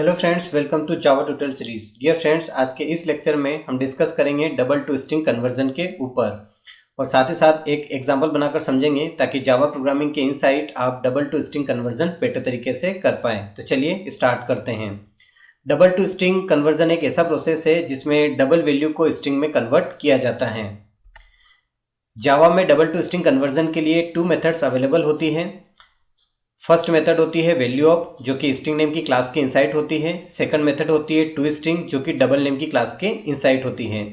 Hello friends, welcome to Java tutorial series. Dear friends, आज के इस लेक्चर में हम डिस्कस करेंगे डबल टू स्ट्रिंग कन्वर्जन के ऊपर और साथ ही साथ एक एग्जांपल बनाकर समझेंगे ताकि जावा प्रोग्रामिंग के इनसाइट आप double two string conversion better तरीके से कर पाएँ। तो चलिए स्टार्ट करते हैं। डबल टू स्ट्रिंग कन्वर्जन एक ऐसा प्रोसेस है जिसमें डबल वैल्यू को स्ट्रिंग में कन्वर्ट किया जाता है। जावा में डबल टू स्ट्रिंग कन्वर्जन के लिए 2 मेथड्स अवेलेबल होती हैं। फर्स्ट मेथड होती है वैल्यू ऑफ, जो कि स्ट्रिंग नेम की क्लास के इनसाइड होती है। सेकंड मेथड होती है टू स्ट्रिंग, जो कि डबल नेम की क्लास के इनसाइड होती है।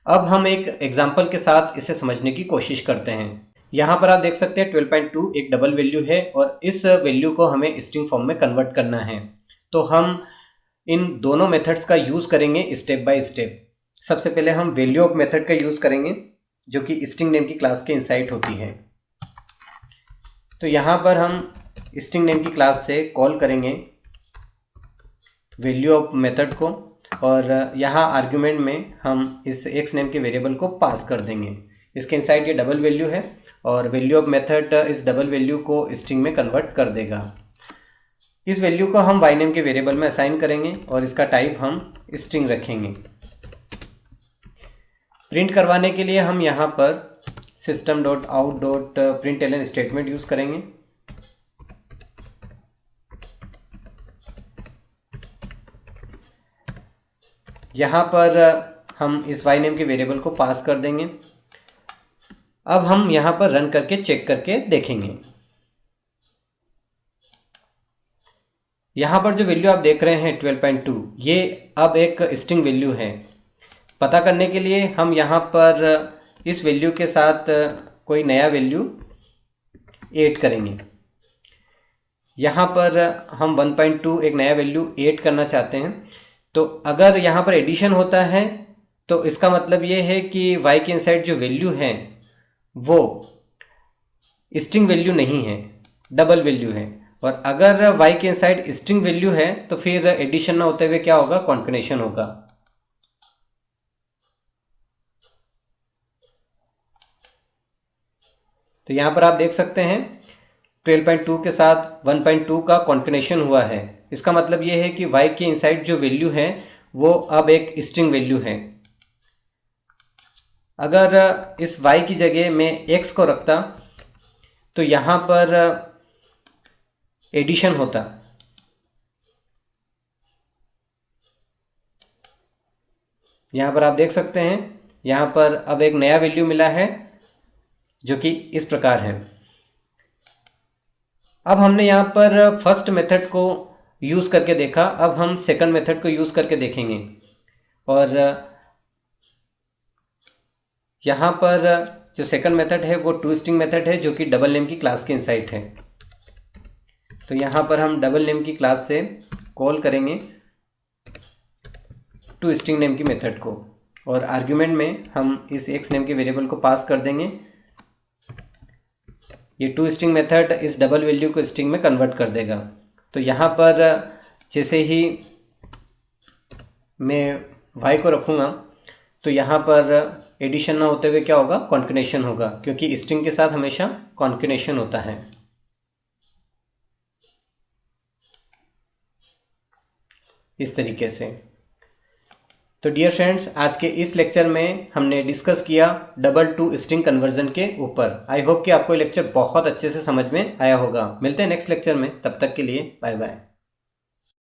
अब हम एक एग्जांपल के साथ इसे समझने की कोशिश करते हैं। यहाँ पर आप देख सकते हैं 12.2 एक डबल वैल्यू है और इस वैल्यू को हमें स्ट्रिंग फॉर्म में कन्वर्ट करना है। तो हम इन दोनों मेथड्स का यूज़ करेंगे स्टेप बाय स्टेप। सबसे पहले हम वैल्यू ऑफ मेथड का यूज़ करेंगे, जो कि स्ट्रिंग नेम की क्लास के इनसाइड होती है। तो यहाँ पर हम स्ट्रिंग नेम की क्लास से कॉल करेंगे वैल्यू ऑफ मेथड को और यहाँ आर्ग्यूमेंट में हम इस एक्स नेम के वेरिएबल को पास कर देंगे। इसके इनसाइड ये डबल वैल्यू है और वैल्यू ऑफ मेथड इस डबल वैल्यू को स्ट्रिंग में कन्वर्ट कर देगा। इस वैल्यू को हम वाई नेम के वेरिएबल में असाइन करेंगे और इसका टाइप हम स्ट्रिंग रखेंगे। प्रिंट करवाने के लिए हम यहाँ पर system.out.println स्टेटमेंट यूज़ करेंगे। यहाँ पर हम इस वाई नेम के वेरिएबल को पास कर देंगे। अब हम यहाँ पर रन करके चेक करके देखेंगे। यहाँ पर जो वैल्यू आप देख रहे हैं 12.2, ये अब एक स्ट्रिंग वैल्यू है। पता करने के लिए हम यहाँ पर इस वैल्यू के साथ कोई नया वैल्यू ऐड करेंगे। यहाँ पर हम 1.2 एक नया वैल्यू ऐड करना चाहते हैं। तो अगर यहाँ पर एडिशन होता है तो इसका मतलब ये है कि y के इनसाइड जो वैल्यू है वो स्ट्रिंग वैल्यू नहीं है, डबल वैल्यू है। और अगर y के इनसाइड स्ट्रिंग वैल्यू है तो फिर एडिशन ना होते हुए क्या होगा, कॉन्केटेनेशन होगा। तो यहाँ पर आप देख सकते हैं 12.2 के साथ 1.2 का कॉन्केटेनेशन हुआ है। इसका मतलब ये है कि y के इनसाइड जो वैल्यू है वो अब एक स्ट्रिंग वैल्यू है। अगर इस y की जगह मैं x को रखता तो यहाँ पर एडिशन होता। यहाँ पर आप देख सकते हैं, यहाँ पर अब एक नया वैल्यू मिला है जो कि इस प्रकार है। अब हमने यहाँ पर फर्स्ट मेथड को यूज़ करके देखा, अब हम सेकंड मेथड को यूज़ करके देखेंगे। और यहाँ पर जो सेकंड मेथड है वो टू स्ट्रिंग मेथड है, जो कि डबल नेम की क्लास के इनसाइड है। तो यहाँ पर हम डबल नेम की क्लास से कॉल करेंगे टू स्ट्रिंग नेम की मेथड को और आर्ग्यूमेंट में हम इस एक्स नेम के वेरिएबल को पास कर देंगे। ये टू स्ट्रिंग मेथड इस डबल वैल्यू को स्ट्रिंग में कन्वर्ट कर देगा। तो यहाँ पर जैसे ही मैं y को रखूँगा तो यहाँ पर एडिशन ना होते हुए क्या होगा, कॉन्केटेनेशन होगा, क्योंकि स्ट्रिंग के साथ हमेशा कॉन्केटेनेशन होता है। इस तरीके से। तो डियर फ्रेंड्स, आज के इस लेक्चर में हमने डिस्कस किया डबल टू स्ट्रिंग कन्वर्जन के ऊपर। आई होप कि आपको ये लेक्चर बहुत अच्छे से समझ में आया होगा। मिलते हैं नेक्स्ट लेक्चर में, तब तक के लिए बाय बाय।